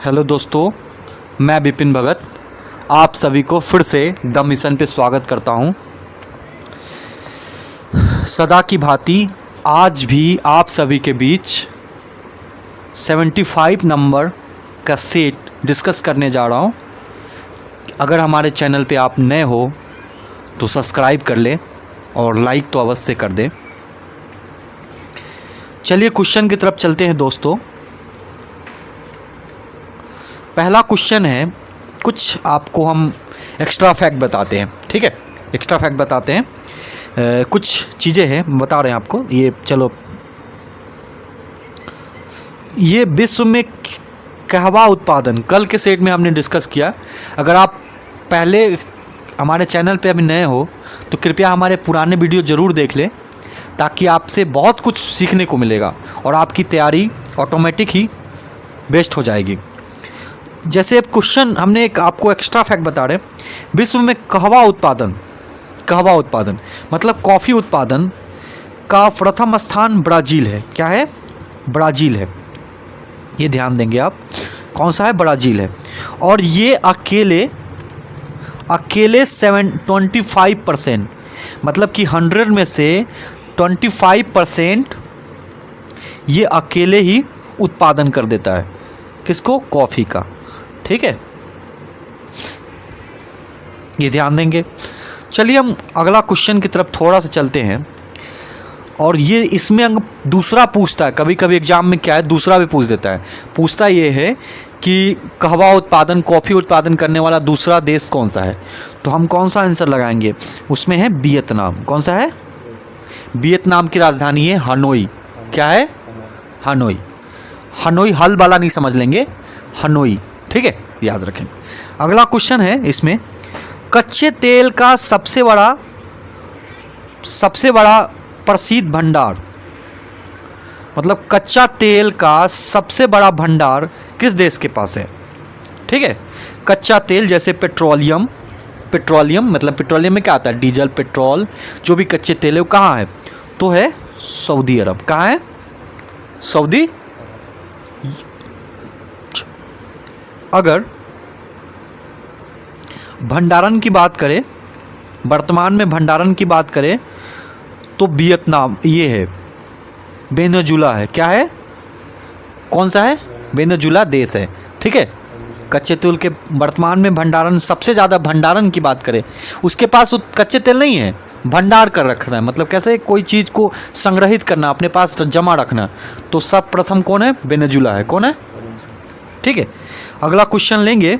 Hello दोस्तों, मैं विपिन भगत आप सभी को फिर से द मिशन पे स्वागत करता हूं। सदा की भांति आज भी आप सभी के बीच 75 नंबर का सेट डिस्कस करने जा रहा हूं। अगर हमारे चैनल पे आप नए हो तो सब्सक्राइब कर लें और लाइक तो अवश्य कर दें। चलिए क्वेश्चन की तरफ चलते हैं दोस्तों। पहला क्वेश्चन है, कुछ आपको हम एक्स्ट्रा फैक्ट बताते हैं। ठीक है, एक्स्ट्रा फैक्ट बताते हैं। कुछ चीज़ें हैं बता रहे हैं आपको। ये चलो, ये विश्व में कहवा उत्पादन कल के सेट में हमने डिस्कस किया। अगर आप पहले हमारे चैनल पे अभी नए हो तो कृपया हमारे पुराने वीडियो ज़रूर देख लें, ताकि आपसे बहुत कुछ सीखने को मिलेगा और आपकी तैयारी ऑटोमेटिक ही बेस्ट हो जाएगी। जैसे क्वेश्चन हमने एक आपको एक्स्ट्रा फैक्ट बता रहे हैं, विश्व में कहवा उत्पादन मतलब कॉफ़ी उत्पादन का प्रथम स्थान ब्राज़ील है। क्या है? ब्राज़ील है। ये ध्यान देंगे आप, कौन सा है? ब्राज़ील है। और ये अकेले 25% मतलब कि 100 में से 25% ये अकेले ही उत्पादन कर देता है। किसको? कॉफ़ी का। ठीक है, ये ध्यान देंगे। चलिए हम अगला क्वेश्चन की तरफ थोड़ा सा चलते हैं। और ये इसमें दूसरा पूछता है, कभी कभी एग्जाम में क्या है, दूसरा भी पूछ देता है। पूछता ये है कि कहवा उत्पादन, कॉफ़ी उत्पादन करने वाला दूसरा देश कौन सा है। तो हम कौन सा आंसर लगाएंगे? उसमें है वियतनाम। कौन सा है? वियतनाम की राजधानी है हनोई। क्या है? हनोई। हनोई हल वाला नहीं समझ लेंगे, हनोई। ठीक है, याद रखें। अगला क्वेश्चन है इसमें, कच्चे तेल का सबसे बड़ा प्रसिद्ध भंडार, मतलब कच्चा तेल का सबसे बड़ा भंडार किस देश के पास है? ठीक है, कच्चा तेल जैसे पेट्रोलियम मतलब पेट्रोलियम में क्या आता है? डीजल, पेट्रोल, जो भी कच्चे तेल है वो कहाँ है? तो है सऊदी अरब। कहाँ है? सऊदी। अगर भंडारण की बात करें, वर्तमान में भंडारण की बात करें तो वियतनाम ये है, वेनेजुला है। क्या है? कौन सा है? वेनेजुला देश है। ठीक है, कच्चे तेल के वर्तमान में भंडारण, सबसे ज़्यादा भंडारण की बात करें, उसके पास कच्चे तेल नहीं है, भंडार कर रखना है। मतलब कैसे? कोई चीज़ को संग्रहित करना, अपने पास जमा रखना। तो सब प्रथम कौन है? वेनेजुला है। कौन है? ठीक है, अगला क्वेश्चन लेंगे,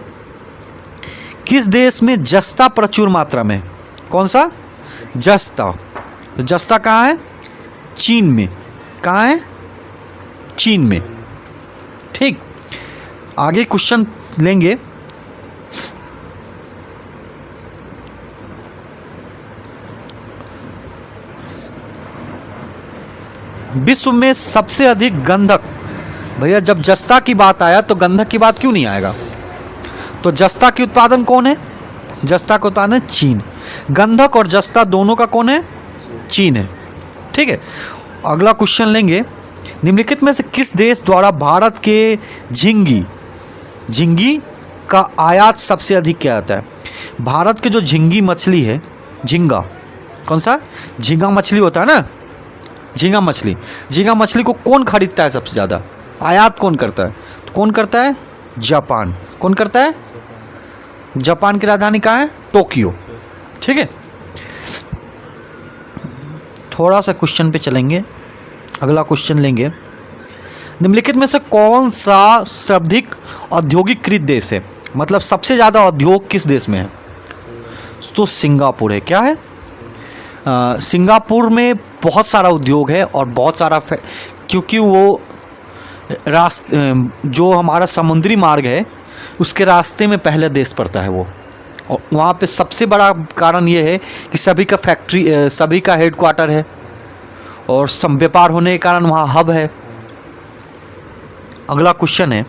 किस देश में जस्ता प्रचुर मात्रा में? कौन सा? जस्ता। जस्ता कहाँ है? चीन में। कहाँ है? चीन में। ठीक, आगे क्वेश्चन लेंगे, विश्व में सबसे अधिक गंधक। भैया जब जस्ता की बात आया तो गंधक की बात क्यों नहीं आएगा? तो जस्ता की उत्पादन कौन है? जस्ता का उत्पादन चीन। गंधक और जस्ता दोनों का कौन है? चीन है। ठीक है, अगला क्वेश्चन लेंगे, निम्नलिखित में से किस देश द्वारा भारत के झींगी का आयात सबसे अधिक किया जाता है? भारत के जो झींगी मछली है, झींगा, कौन सा? झींगा मछली होता है ना, झींगा मछली को कौन खरीदता है सबसे ज़्यादा? आयात कौन करता है? तो कौन करता है? जापान। कौन करता है? जापान की राजधानी कहाँ है? टोक्यो। ठीक है, थोड़ा सा क्वेश्चन पे चलेंगे। अगला क्वेश्चन लेंगे, निम्नलिखित में से कौन सा सर्वाधिक औद्योगिकीकृत देश है? मतलब सबसे ज़्यादा उद्योग किस देश में है? तो सिंगापुर है। क्या है? सिंगापुर में बहुत सारा उद्योग है और बहुत सारा क्योंकि वो जो हमारा समुद्री मार्ग है उसके रास्ते में पहले देश पड़ता है वो। और वहाँ पे सबसे बड़ा कारण ये है कि सभी का फैक्ट्री, सभी का हेडक्वार्टर है और व्यापार होने के कारण वहाँ हब है। अगला क्वेश्चन है,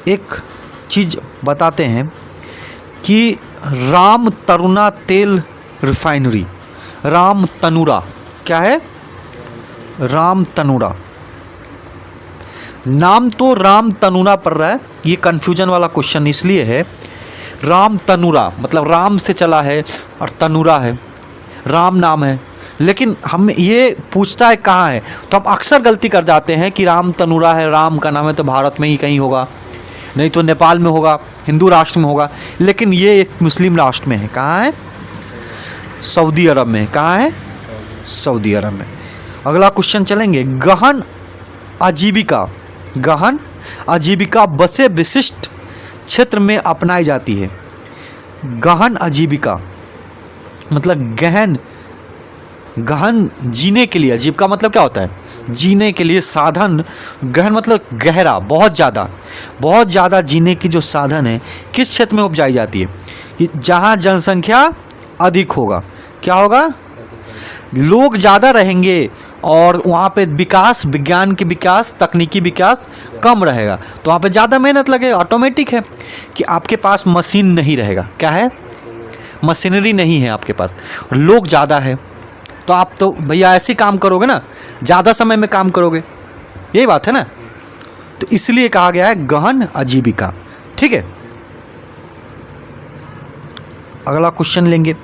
एक चीज़ बताते हैं कि राम तरुणा तेल रिफाइनरी, राम तनुरा क्या है? राम तनुरा। नाम तो राम तनुरा पड़ रहा है, ये कन्फ्यूजन वाला क्वेश्चन इसलिए है। राम तनुरा मतलब राम से चला है और तनुरा है, राम नाम है, लेकिन हम ये पूछता है कहाँ है, तो हम अक्सर गलती कर जाते हैं कि राम तनुरा है, राम का नाम है तो भारत में ही कहीं होगा, नहीं तो नेपाल में होगा, हिंदू राष्ट्र में होगा, लेकिन ये एक मुस्लिम राष्ट्र में है। कहाँ है? सऊदी अरब में। कहाँ है? सऊदी अरब में। अगला क्वेश्चन चलेंगे। गहन आजीविका, गहन आजीविका बसें विशिष्ट क्षेत्र में अपनाई जाती है। गहन आजीविका मतलब गहन, गहन जीने के लिए, आजीविका मतलब क्या होता है? जीने के लिए साधन। गहन मतलब गहरा, बहुत ज़्यादा जीने की जो साधन है किस क्षेत्र में उपजाई जाती है? कि जहाँ जनसंख्या अधिक होगा। क्या होगा? लोग ज़्यादा रहेंगे और वहाँ पे विकास, विज्ञान की विकास, तकनीकी विकास कम रहेगा, तो वहाँ पे ज़्यादा मेहनत लगे। ऑटोमेटिक है कि आपके पास मशीन नहीं रहेगा। क्या है? मशीनरी नहीं है आपके पास, लोग ज़्यादा है, तो आप तो भैया ऐसे काम करोगे ना, ज़्यादा समय में काम करोगे, यही बात है ना। तो इसलिए कहा गया है गहन आजीविका। ठीक है, अगला क्वेश्चन लेंगे।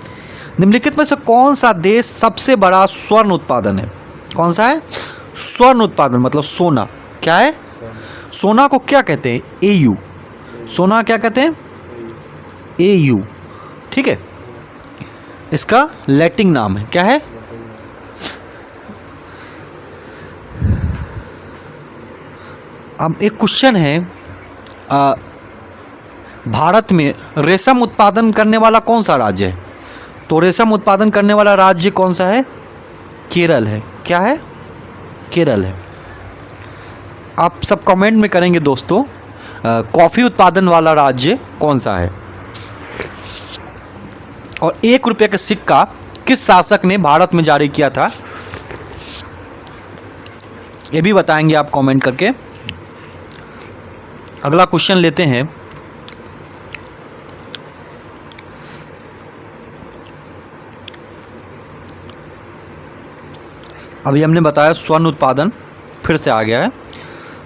निम्नलिखित में से कौन सा देश सबसे बड़ा स्वर्ण उत्पादन है? कौन सा है? स्वर्ण उत्पादन मतलब सोना। क्या है? सोना को क्या कहते हैं? AU। सोना क्या कहते हैं? AU। ठीक है, इसका लैटिन नाम है। क्या है? अब एक क्वेश्चन है, भारत में रेशम उत्पादन करने वाला कौन सा राज्य है? तो रेशम उत्पादन करने वाला राज्य कौन सा है? केरल है। क्या है? केरल है। आप सब कमेंट में करेंगे दोस्तों, कॉफ़ी उत्पादन वाला राज्य कौन सा है? और 1 रुपये का सिक्का किस शासक ने भारत में जारी किया था, ये भी बताएंगे आप कमेंट करके। अगला क्वेश्चन लेते हैं। अभी हमने बताया स्वर्ण उत्पादन फिर से आ गया है,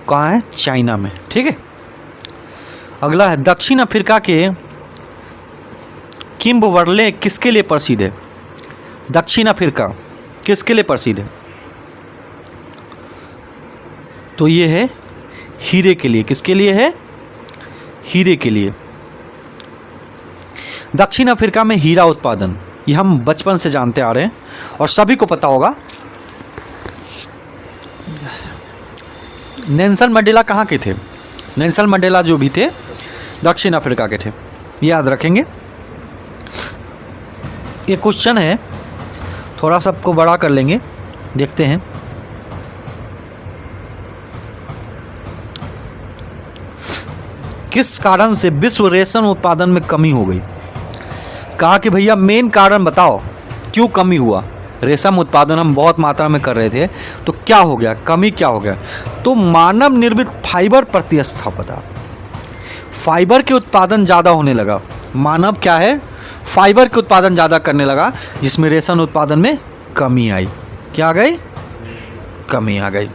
कहाँ है? चाइना में। ठीक है, अगला है दक्षिण अफ्रीका के किम्बर्ले किसके लिए प्रसिद्ध है? दक्षिण अफ्रीका किसके लिए प्रसिद्ध है? तो ये है हीरे के लिए। किसके लिए है? हीरे के लिए। दक्षिण अफ्रीका में हीरा उत्पादन, ये हम बचपन से जानते आ रहे हैं और सभी को पता होगा। नेल्सन मंडेला कहाँ के थे? नेल्सन मंडेला जो भी थे दक्षिण अफ्रीका के थे, याद रखेंगे। ये क्वेश्चन है, थोड़ा सबको बड़ा कर लेंगे, देखते हैं। किस कारण से विश्व रेशम उत्पादन में कमी हो गई? कहा कि भैया मेन कारण बताओ, क्यों कमी हुआ? रेशम उत्पादन हम बहुत मात्रा में कर रहे थे, तो क्या हो गया, कमी क्या हो गया? तो मानव निर्मित फाइबर प्रतिस्थापकता, फाइबर के उत्पादन ज़्यादा होने लगा। मानव क्या है? फाइबर के उत्पादन ज़्यादा करने लगा, जिसमें रेशम उत्पादन में कमी आई। क्या आ गई? कमी आ गई।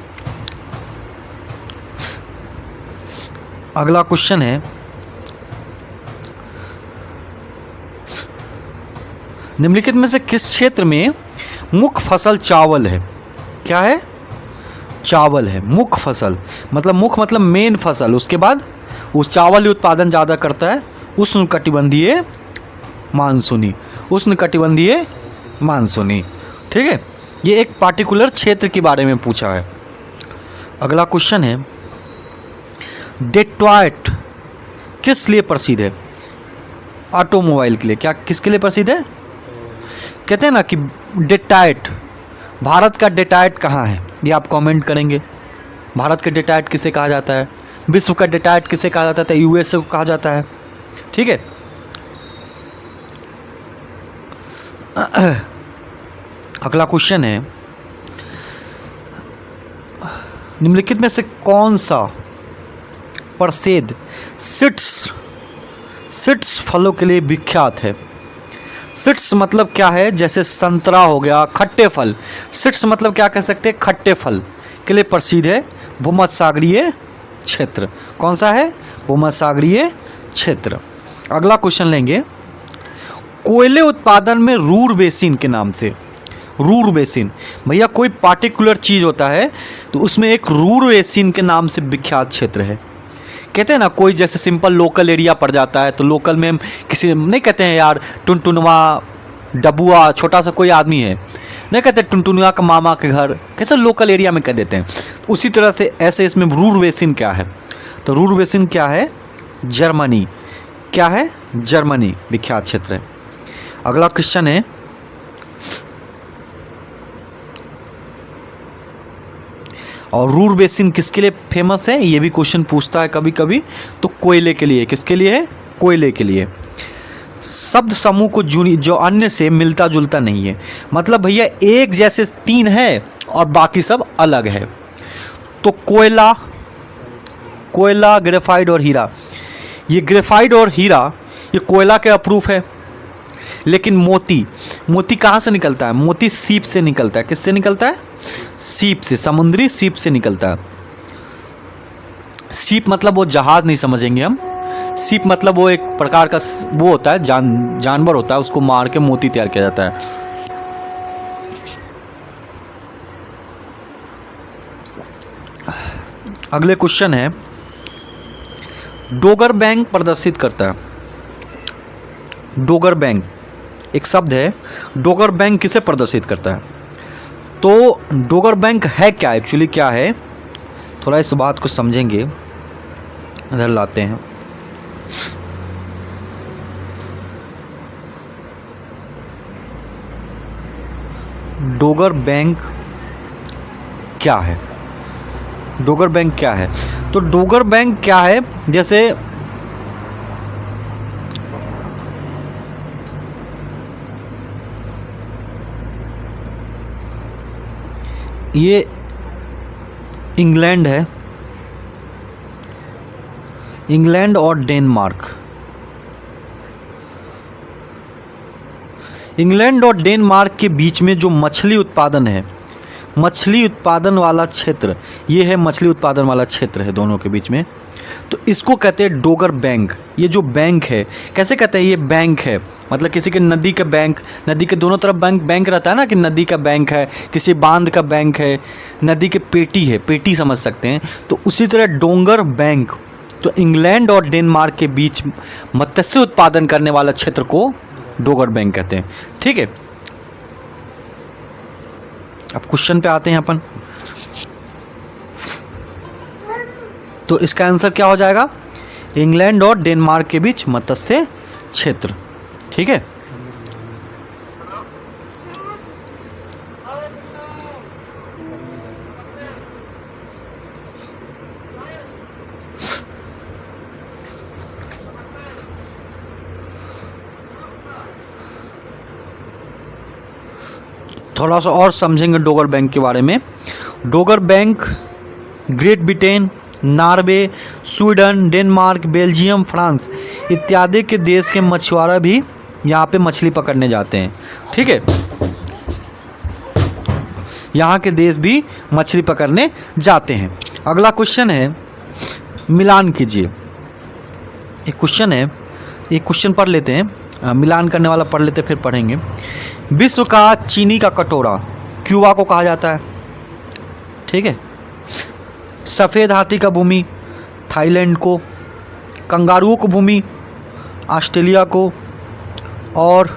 अगला क्वेश्चन है, निम्नलिखित में से किस क्षेत्र में मुख्य फसल चावल है? क्या है? चावल है। मुख्य फसल मतलब मुख्य मतलब मेन फसल, उसके बाद उस चावल उत्पादन ज़्यादा करता है उष्णकटिबंधीय मानसूनी, उष्णकटिबंधीय मानसूनी। ठीक है, ये एक पार्टिकुलर क्षेत्र के बारे में पूछा है। अगला क्वेश्चन है, डेट्रॉयट किस लिए प्रसिद्ध है? ऑटोमोबाइल के लिए। क्या किसके लिए प्रसिद्ध है? कहते हैं ना कि डेट्रॉयट, भारत का डेट्रॉयट कहाँ है? ये आप कमेंट करेंगे। भारत का डेट्रॉयट किसे कहा जाता है? विश्व का डेट्रॉयट किसे कहा जाता है? USA को कहा जाता है। ठीक है, अगला क्वेश्चन है, निम्नलिखित में से कौन सा प्रसिद्ध सीड्स फलों के लिए विख्यात है? सिट्स मतलब क्या है, जैसे संतरा हो गया, खट्टे फल। सिट्स मतलब क्या कह सकते हैं, खट्टे फल के लिए प्रसिद्ध है भूमध्यसागरीय क्षेत्र। कौन सा है, भूमध्यसागरीय क्षेत्र। अगला क्वेश्चन लेंगे, कोयले उत्पादन में रूर बेसिन के नाम से। रूर बेसिन, भैया कोई पार्टिकुलर चीज़ होता है तो उसमें एक रूर बेसिन के नाम से विख्यात क्षेत्र है। कहते हैं ना, कोई जैसे सिंपल लोकल एरिया पड़ जाता है तो लोकल में हम किसी नहीं कहते हैं यार टुनटुनवा डबुआ, छोटा सा कोई आदमी है नहीं कहते टुनटुनवा का मामा के घर, कैसे लोकल एरिया में कह देते हैं। उसी तरह से ऐसे इसमें रूर बेसिन क्या है, तो रूर बेसिन क्या है, जर्मनी। क्या है, जर्मनी विख्यात क्षेत्र है। अगला क्वेश्चन है, और रूर बेसिन किसके लिए फेमस है, ये भी क्वेश्चन पूछता है कभी कभी, तो कोयले के लिए। किसके लिए है, कोयले के लिए। शब्द समूह को जो अन्य से मिलता जुलता नहीं है, मतलब भैया एक जैसे तीन है और बाकी सब अलग है। तो कोयला, कोयला, ग्रेफाइट और हीरा। ये ग्रेफाइट और हीरा ये कोयला के अप्रूफ है, लेकिन मोती, मोती कहाँ से निकलता है, मोती सीप से निकलता है। किससे निकलता है, सीप से, समुद्री सीप से निकलता है। सीप मतलब वो जहाज नहीं समझेंगे हम, सीप मतलब वो एक प्रकार का वो होता है, जानवर होता है, उसको मार के मोती तैयार किया जाता है। अगले क्वेश्चन है, डोगर बैंक प्रदर्शित करता है। डोगर बैंक एक शब्द है, डोगर बैंक किसे प्रदर्शित करता है, तो डोगर बैंक है क्या, एक्चुअली क्या है, थोड़ा इस बात को समझेंगे। इधर लाते हैं, डोगर बैंक क्या है, डोगर बैंक क्या है, तो डोगर बैंक क्या है, जैसे ये इंग्लैंड है, इंग्लैंड और डेनमार्क, इंग्लैंड और डेनमार्क के बीच में जो मछली उत्पादन है, मछली उत्पादन वाला क्षेत्र, ये है मछली उत्पादन वाला क्षेत्र है दोनों के बीच में, तो इसको कहते हैं डोगर बैंक। ये जो बैंक है, कैसे कहते हैं, ये बैंक है, मतलब किसी के नदी का बैंक, नदी के दोनों तरफ बैंक बैंक रहता है ना, कि नदी का बैंक है, किसी बांध का बैंक है, नदी के पेटी है, पेटी समझ सकते हैं, तो उसी तरह डोंगर बैंक। तो इंग्लैंड और डेनमार्क के बीच मत्स्य उत्पादन करने वाला क्षेत्र को डोगर बैंक कहते हैं। ठीक है, अब क्वेश्चन पे आते हैं अपन, तो इसका आंसर क्या हो जाएगा, इंग्लैंड और डेनमार्क के बीच मत्स्य क्षेत्र। ठीक है, थोड़ा सा और समझेंगे डोगर बैंक के बारे में। Dogar bank great Britain, Norway, Sweden, Denmark, Belgium, France इत्यादि के देश के मछुआरा भी यहाँ पे मछली पकड़ने जाते हैं। ठीक है, यहाँ के देश भी मछली पकड़ने जाते हैं। अगला क्वेश्चन है, मिलान कीजिए। एक क्वेश्चन है, एक क्वेश्चन पढ़ लेते हैं, मिलान करने वाला पढ़ लेते फिर पढ़ेंगे। विश्व का चीनी का कटोरा क्यूबा को कहा जाता है। ठीक है, सफ़ेद हाथी का भूमि थाईलैंड को, कंगारुओं को भूमि ऑस्ट्रेलिया को, और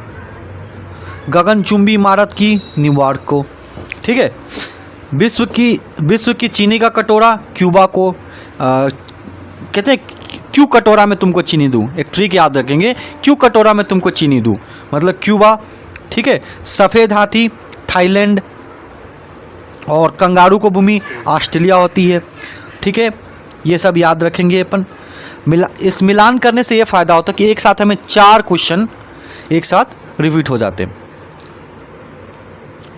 गगनचुंबी इमारत की न्यूयॉर्क को। ठीक है, विश्व की चीनी का कटोरा क्यूबा को कहते हैं। क्यों कटोरा में तुमको चीनी दूँ, एक ट्रिक याद रखेंगे, क्यों कटोरा में तुमको चीनी दूँ, मतलब क्यूबा। ठीक है, सफ़ेद हाथी थाईलैंड, और कंगारू को भूमि ऑस्ट्रेलिया होती है। ठीक है, ये सब याद रखेंगे अपन। इस मिलान करने से ये फ़ायदा होता है कि एक साथ हमें 4 क्वेश्चन एक साथ रिपीट हो जाते हैं।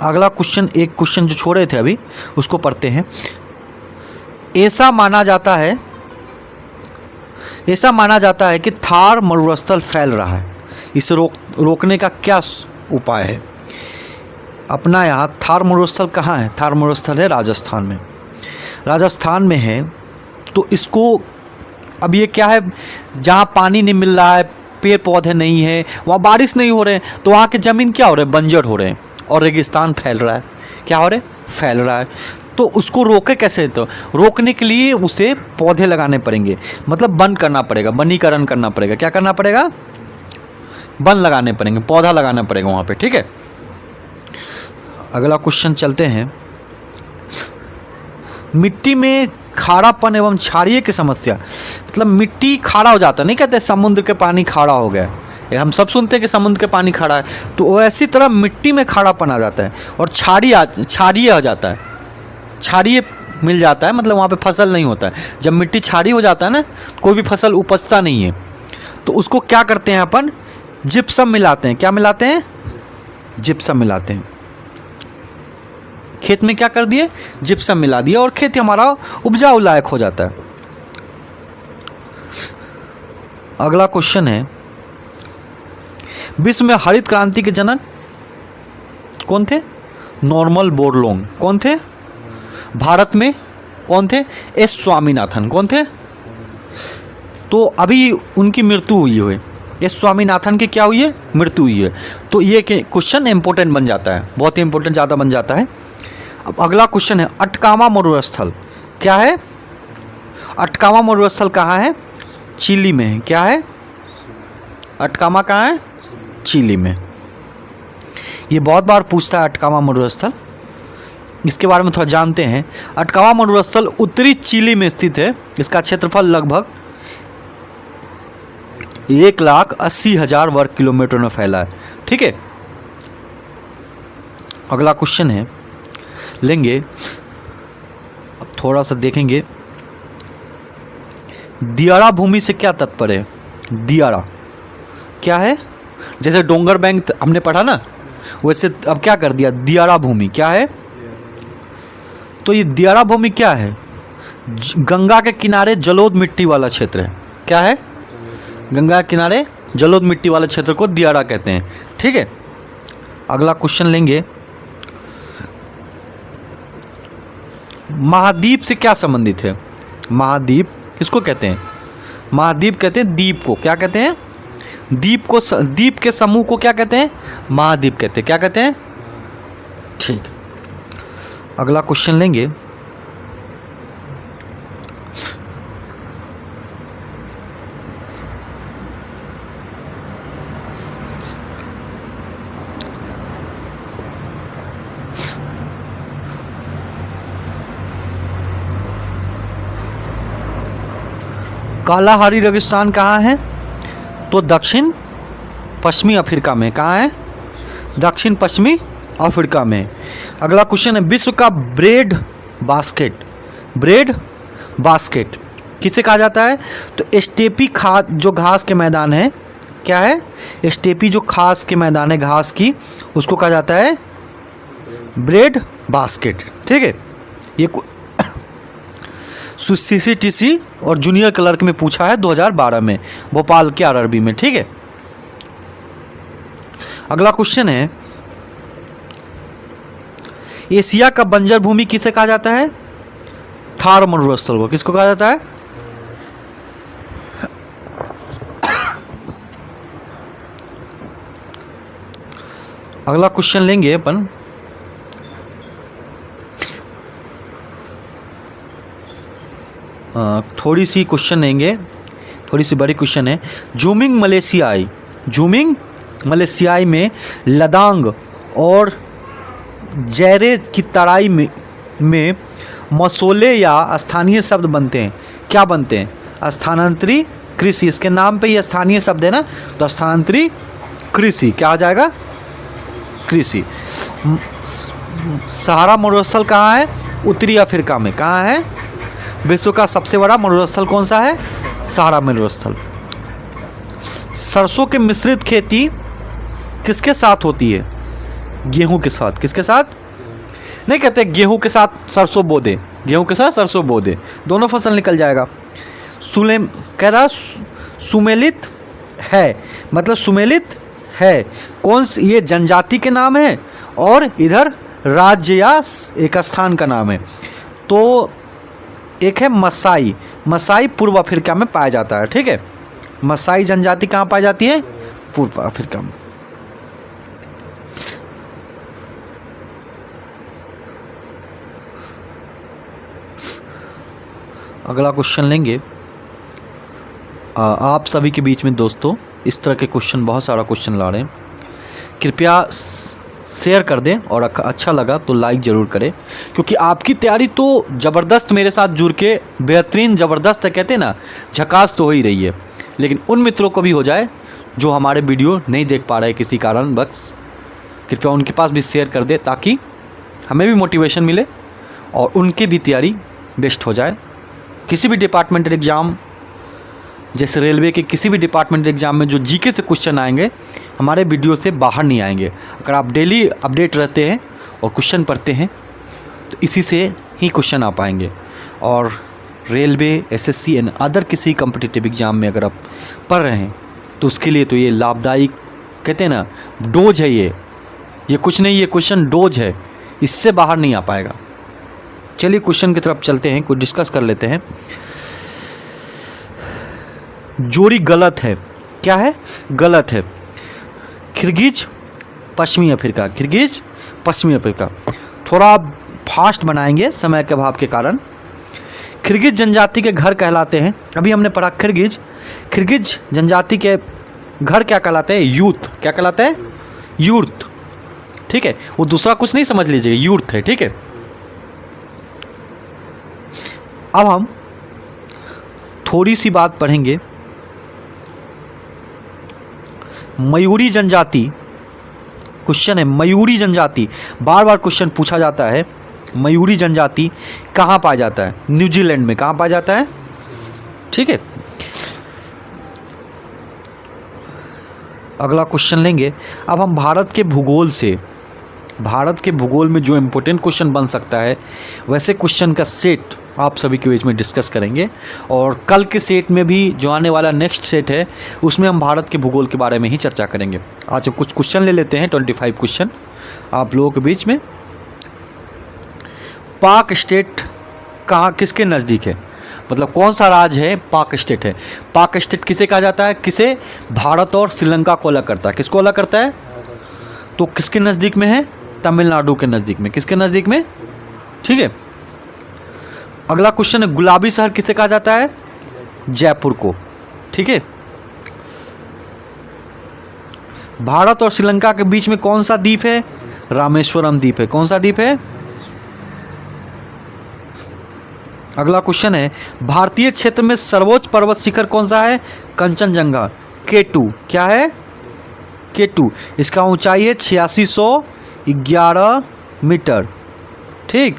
अगला क्वेश्चन, एक क्वेश्चन जो छोड़े थे अभी, उसको पढ़ते हैं। ऐसा माना जाता है कि थार मरुस्थल फैल रहा है, इसे रोकने का क्या उपाय है? अपना यहाँ थार मरुस्थल कहाँ है? थार मरुस्थल है राजस्थान में, राजस्थान में है। तो इसको अब ये क्या है, जहाँ पानी नहीं मिल रहा है, पेड़ पौधे नहीं है, वहाँ बारिश नहीं हो रहे हैं, तो वहाँ की ज़मीन क्या हो रहे हैं? बंजर हो रहे हैं और रेगिस्तान फैल रहा है। क्या हो रहा है? फैल रहा है। तो उसको रोके कैसे? तो रोकने के लिए उसे पौधे लगाने पड़ेंगे, मतलब वन करना पड़ेगा, वनीकरण करना पड़ेगा। क्या करना पड़ेगा? वन लगाने पड़ेंगे, पौधा लगाना पड़ेगा वहाँ पे। ठीक है, अगला क्वेश्चन चलते हैं। मिट्टी में खारापन एवं क्षारीय की समस्या, मतलब मिट्टी खारा हो जाता है, नहीं कहते समुद्र के पानी खारा हो गया, ये हम सब सुनते हैं कि समुद्र के पानी खारा है, तो वैसी तरह मिट्टी में खारापन आ जाता है और क्षारीय आ जाता है, क्षारीय मिल जाता है, मतलब वहाँ पे फसल नहीं होता है। जब मिट्टी क्षारीय हो जाता है ना, कोई भी फसल उपजता नहीं है। तो उसको क्या करते हैं अपन? जिप्सम मिलाते हैं। क्या मिलाते हैं? जिप्सम मिलाते हैं। खेत में क्या कर दिए? जिप्सम मिला दिया और खेत हमारा उपजाऊ लायक हो जाता है। अगला क्वेश्चन है, विश्व में हरित क्रांति के जनक कौन थे? Norman Borlaug. कौन थे? भारत में कौन थे? एस स्वामीनाथन। कौन थे? तो अभी उनकी मृत्यु हुई है, एस स्वामीनाथन की क्या हुई है? मृत्यु हुई है। तो ये क्वेश्चन इंपॉर्टेंट बन जाता है, बहुत ही इंपॉर्टेंट ज़्यादा बन जाता है। अब अगला क्वेश्चन है, अटकामा मरुस्थल क्या है? अटकामा मरुस्थल कहाँ है? चिली में है। क्या है? अटकामा कहाँ है? चिली में। ये बहुत बार पूछता है अटकामा मरुस्थल, इसके बारे में थोड़ा जानते हैं। अटकामा मरुस्थल उत्तरी चिली में स्थित है। इसका क्षेत्रफल लगभग 1,80,000 वर्ग किलोमीटर में फैला है। ठीक है, अगला क्वेश्चन है लेंगे, अब थोड़ा सा देखेंगे। दियारा भूमि से क्या तात्पर्य है? दियारा क्या है? जैसे डोंगर बैंक हमने पढ़ा ना, वैसे अब क्या कर दिया? दियारा भूमि क्या है? तो ये दियारा भूमि क्या है? गंगा के किनारे जलोढ़ मिट्टी वाला क्षेत्र है। क्या है? गंगा के किनारे जलोढ़ मिट्टी वाले क्षेत्र को दियारा कहते हैं। ठीक है, अगला क्वेश्चन लेंगे, महाद्वीप से क्या संबंधित है? महाद्वीप किसको कहते हैं? महाद्वीप कहते हैं द्वीप को। क्या कहते हैं? द्वीप को, द्वीप के समूह को क्या कहते हैं? महाद्वीप कहते हैं। क्या कहते हैं? ठीक, अगला क्वेश्चन लेंगे, कालाहारी रेगिस्तान कहाँ है? तो दक्षिण पश्चिमी अफ्रीका में। कहाँ है? दक्षिण पश्चिमी अफ्रीका में। अगला क्वेश्चन है, विश्व का ब्रेड बास्केट, ब्रेड बास्केट किसे कहा जाता है? तो स्टेपी जो घास के मैदान है, क्या है? स्टेपी जो घास के मैदान है घास की, उसको कहा जाता है ब्रेड बास्केट। ठीक है, ये CCTC और जूनियर क्लर्क में पूछा है 2012 में, भोपाल के RRB में। ठीक है, अगला क्वेश्चन है, एशिया का बंजर भूमि किसे कहा जाता है? थार मरुस्थल को। किसको कहा जाता है? अगला क्वेश्चन लेंगे अपन, थोड़ी सी क्वेश्चन लेंगे, थोड़ी सी बड़ी क्वेश्चन है। जूमिंग मलेशियाई में लदांग और जैरे की तराई में मसोले या स्थानीय शब्द बनते हैं। क्या बनते हैं? स्थानांतरी कृषि। इसके नाम पे ये स्थानीय शब्द है ना, तो स्थानांतरी कृषि क्या आ जाएगा? कृषि। सहारा मरुस्थल कहाँ है? उत्तरी अफ्रीका में। कहाँ है? विश्व का सबसे बड़ा मरुस्थल कौन सा है? सहारा मरुस्थल। सरसों की मिश्रित खेती किसके साथ होती है? गेहूं के साथ। किसके साथ? नहीं कहते गेहूं के साथ सरसों बो दे, गेहूं के साथ सरसों बो दे, दोनों फसल निकल जाएगा। कह रहा सुमेलित है, मतलब सुमेलित है। कौन सी, ये जनजाति के नाम है और इधर राज्य या एक स्थान का नाम है। तो एक है मसाई, मसाई पूर्व अफ्रीका में पाया जाता है। ठीक है, मसाई जनजाति कहाँ पाई जाती है? पूर्व अफ्रीका में। अगला क्वेश्चन लेंगे आप सभी के बीच में दोस्तों। इस तरह के क्वेश्चन, बहुत सारा क्वेश्चन ला रहे हैं, कृपया शेयर कर दें और अच्छा लगा तो लाइक ज़रूर करें, क्योंकि आपकी तैयारी तो ज़बरदस्त मेरे साथ जुड़ के बेहतरीन, ज़बरदस्त है, कहते हैं ना, झकास तो हो ही रही है। लेकिन उन मित्रों को भी हो जाए जो हमारे वीडियो नहीं देख पा रहे किसी कारण बस, कृपया उनके पास भी शेयर कर दे ताकि हमें भी मोटिवेशन मिले और उनकी भी तैयारी बेस्ट हो जाए। किसी भी डिपार्टमेंटल एग्ज़ाम, जैसे रेलवे के किसी भी डिपार्टमेंटल एग्ज़ाम में जो जीके से क्वेश्चन आएंगे, हमारे वीडियो से बाहर नहीं आएंगे। अगर आप डेली अपडेट रहते हैं और क्वेश्चन पढ़ते हैं तो इसी से ही क्वेश्चन आ पाएंगे। और रेलवे, एसएससी एंड अदर किसी कॉम्पिटिटिव एग्ज़ाम में अगर आप पढ़ रहे हैं तो उसके लिए तो ये लाभदायक, कहते हैं ना, डोज है। ये कुछ नहीं, ये क्वेश्चन डोज है, इससे बाहर नहीं आ पाएगा। चलिए क्वेश्चन की तरफ चलते हैं, कुछ डिस्कस कर लेते हैं। जोड़ी गलत है, क्या है? गलत है। किर्गिज पश्चिमी अफ्रीका, किर्गिज पश्चिमी अफ्रीका। थोड़ा फास्ट बनाएंगे समय के अभाव के कारण। किर्गिज जनजाति के घर कहलाते हैं, अभी हमने पढ़ा किर्गिज, किर्गिज जनजाति के घर क्या कहलाते हैं? यूथ। क्या कहलाता है? यूथ। ठीक है, वो दूसरा कुछ नहीं समझ लीजिएगा, यूथ है। ठीक है, अब हम थोड़ी सी बात पढ़ेंगे मयूरी जनजाति। क्वेश्चन है मयूरी जनजाति, बार बार क्वेश्चन पूछा जाता है। मयूरी जनजाति कहाँ पाया जाता है? न्यूजीलैंड में। कहाँ पाया जाता है? ठीक है, अगला क्वेश्चन लेंगे। अब हम भारत के भूगोल से, भारत के भूगोल में जो इम्पोर्टेंट क्वेश्चन बन सकता है वैसे क्वेश्चन का सेट आप सभी के बीच में डिस्कस करेंगे। और कल के सेट में भी जो आने वाला नेक्स्ट सेट है उसमें हम भारत के भूगोल के बारे में ही चर्चा करेंगे। आज हम कुछ क्वेश्चन ले लेते हैं, 25 क्वेश्चन आप लोगों के बीच में। पाक स्टेट कहाँ, किसके नज़दीक है? मतलब कौन सा राज्य है पाक स्टेट है? पाक स्टेट किसे कहा जाता है? किसे? भारत और श्रीलंका को अलग करता है। किसको अलग करता है? तो किसके नज़दीक में है? तमिलनाडु के नज़दीक में। किसके नज़दीक में? ठीक है, अगला क्वेश्चन है गुलाबी शहर किसे कहा जाता है? जयपुर को। ठीक है, भारत और श्रीलंका के बीच में कौन सा द्वीप है? रामेश्वरम द्वीप है। कौन सा द्वीप है? अगला क्वेश्चन है भारतीय क्षेत्र में सर्वोच्च पर्वत शिखर कौन सा है? कंचनजंगा, K2। क्या है? K2। इसका ऊंचाई है 8611 मीटर। ठीक,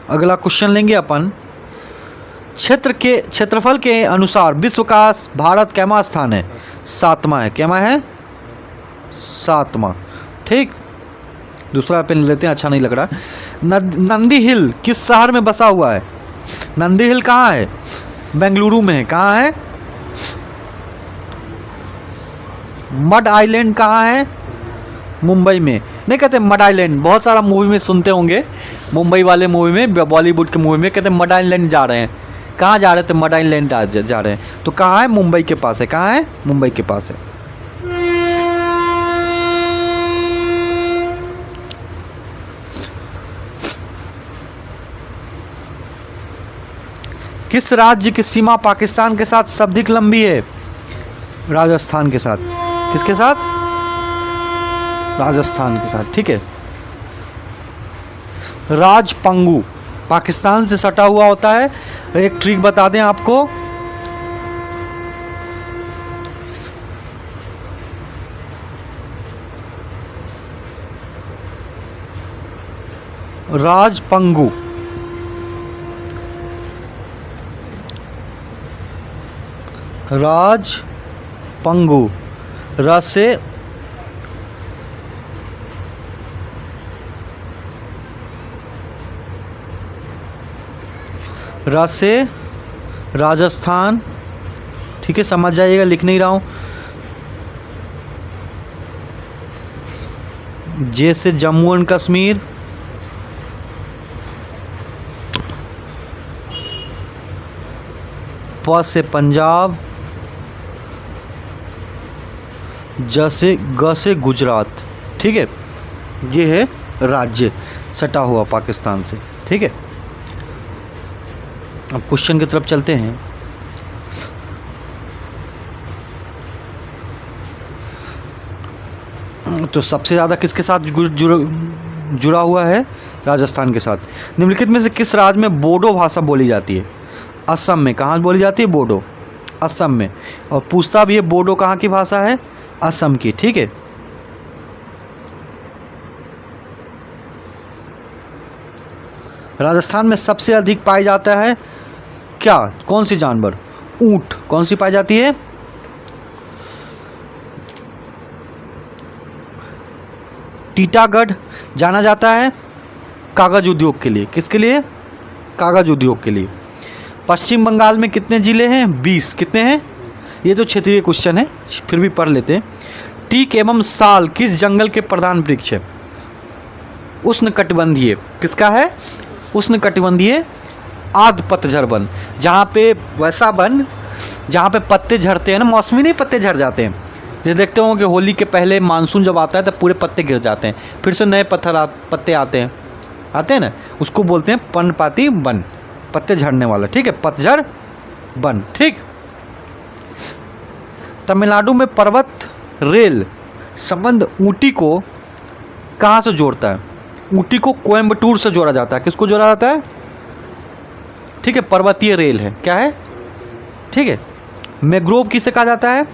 अगला क्वेश्चन लेंगे अपन क्षेत्रफल के अनुसार विश्व का भारत कैमा स्थान है? 7वां है। कैमा है? 7वां। ठीक, दूसरा पेन लेते हैं, अच्छा नहीं लग रहा। नंदी हिल किस शहर में बसा हुआ है? नंदी हिल कहाँ है? बेंगलुरु में है। कहाँ है? मड आइलैंड कहाँ है? मुंबई में। नहीं कहते मड आइलैंड, बहुत सारा मूवी में सुनते होंगे, मुंबई वाले मूवी में, बॉलीवुड के मूवी में कहते मड आइलैंड जा रहे हैं। कहाँ जा रहे थे? मड आइलैंड जा रहे हैं। तो कहाँ है? मुंबई के पास है। कहाँ है? मुंबई के पास है। किस राज्य की सीमा पाकिस्तान के साथ सबसे लंबी है? राजस्थान के साथ। किसके साथ? राजस्थान के साथ। ठीक है, राजपंगू पाकिस्तान से सटा हुआ होता है। एक ट्रिक बता दें आपको, राजपंगू राजपंगू र से राजस्थान। ठीक है, समझ जाइएगा, लिख नहीं रहा हूँ। जे से जम्मू एंड कश्मीर, प से पंजाब, ज से ग से गुजरात। ठीक है, ये है राज्य सटा हुआ पाकिस्तान से। ठीक है, अब क्वेश्चन की तरफ चलते हैं। तो सबसे ज़्यादा किसके साथ जुड़ा हुआ है? राजस्थान के साथ। निम्नलिखित में से किस राज्य में बोडो भाषा बोली जाती है? असम में। कहाँ बोली जाती है? बोडो, असम में। और पूछता भी है बोडो कहाँ की भाषा है? असम की। ठीक है, राजस्थान में सबसे अधिक पाई जाता है क्या? कौन सी जानवर? ऊंट। कौन सी पाई जाती है? टीटागढ़ जाना जाता है कागज उद्योग के लिए। किसके लिए? कागज उद्योग के लिए। पश्चिम बंगाल में कितने जिले हैं? 20। कितने हैं? ये तो क्षेत्रीय क्वेश्चन है, फिर भी पढ़ लेते हैं। टीक एवं साल किस जंगल के प्रधान वृक्ष है? उष्णकटिबंधीय। किसका है? उष्णकटिबंधीय आर्द्र पतझड़ वन। जहाँ पे वैसा वन जहाँ पे पत्ते झड़ते हैं ना, मौसमी नहीं, पत्ते झड़ जाते हैं। जैसे देखते हो कि होली के पहले मानसून जब आता है तब पूरे पत्ते गिर जाते हैं, फिर से नए पत्ते आते हैं ना, उसको बोलते हैं पर्णपाती वन, पत्ते झड़ने वाला। ठीक है, पतझड़ वन। ठीक, तमिलनाडु में पर्वत रेल संबंध ऊटी को कहाँ से जोड़ता है? ऊटी को कोयम्बटूर से जोड़ा जाता है। किसको जोड़ा जाता है? ठीक है, पर्वतीय रेल है। क्या है? ठीक है, मैंग्रोव किसे कहा जाता है?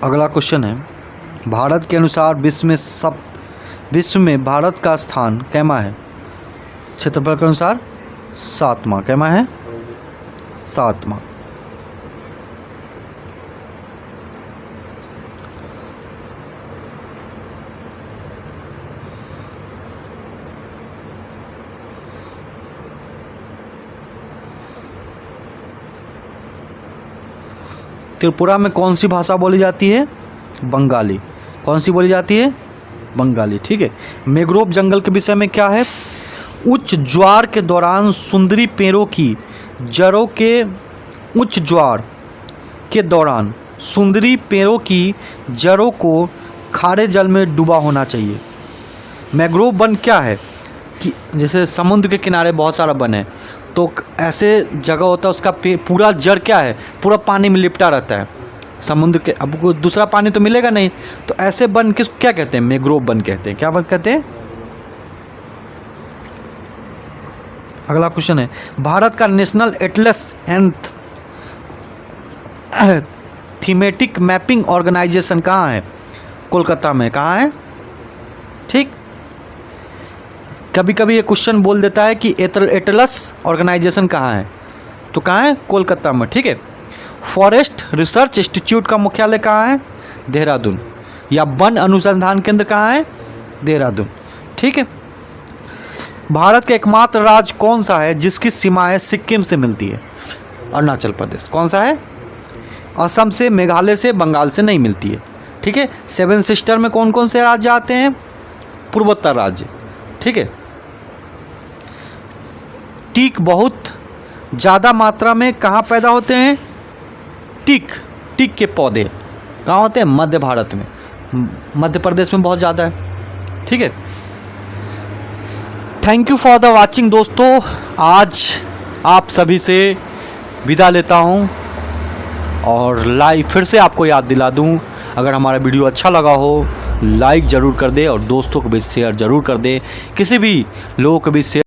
अगला क्वेश्चन है, भारत के अनुसार विश्व में भारत का स्थान कैमा है? क्षेत्रफल के अनुसार 7वां। कैमा है? 7वां। त्रिपुरा में कौन सी भाषा बोली जाती है? बंगाली। कौन सी बोली जाती है? बंगाली। ठीक है, मैंग्रोव जंगल के विषय में क्या है? उच्च ज्वार के दौरान सुंदरी पेड़ों की जड़ों के उच्च ज्वार के दौरान सुंदरी पेड़ों की जड़ों को खारे जल में डूबा होना चाहिए। मैंग्रोव वन क्या है कि जैसे समुद्र के किनारे बहुत सारा वन है, तो ऐसे जगह होता है उसका पूरा जड़ क्या है? पूरा पानी में लिपटा रहता है समुद्र के। अब कोई दूसरा पानी तो मिलेगा नहीं, तो ऐसे वन किस क्या कहते हैं? मैंग्रोव वन कहते हैं। क्या वन कहते हैं? अगला क्वेश्चन है, भारत का national atlas and thematic mapping organisation कहाँ है? कोलकाता में। कहाँ है? ठीक, कभी कभी ये क्वेश्चन बोल देता है कि एटलस ऑर्गेनाइजेशन कहाँ है, तो कहाँ है? कोलकाता में। ठीक है, फॉरेस्ट रिसर्च इंस्टीट्यूट का मुख्यालय कहाँ है? देहरादून। या वन अनुसंधान केंद्र कहाँ है? देहरादून। ठीक है, भारत का एकमात्र राज्य कौन सा है जिसकी सीमाएं सिक्किम से मिलती है? अरुणाचल प्रदेश। कौन सा है? असम से, मेघालय से, बंगाल से नहीं मिलती है। ठीक है, 7 सिस्टर में कौन कौन से राज्य आते हैं? पूर्वोत्तर राज्य। ठीक है, टीक बहुत ज़्यादा मात्रा में कहाँ पैदा होते हैं? टीक के पौधे कहाँ होते हैं? मध्य भारत में, मध्य प्रदेश में बहुत ज़्यादा है। ठीक है, thank you for the watching दोस्तों। आज आप सभी से विदा लेता हूँ और फिर से आपको याद दिला दूँ, अगर हमारा वीडियो अच्छा लगा हो लाइक ज़रूर कर दे और दोस्तों को भी शेयर ज़रूर कर दे। किसी भी लोगों को भी शेयर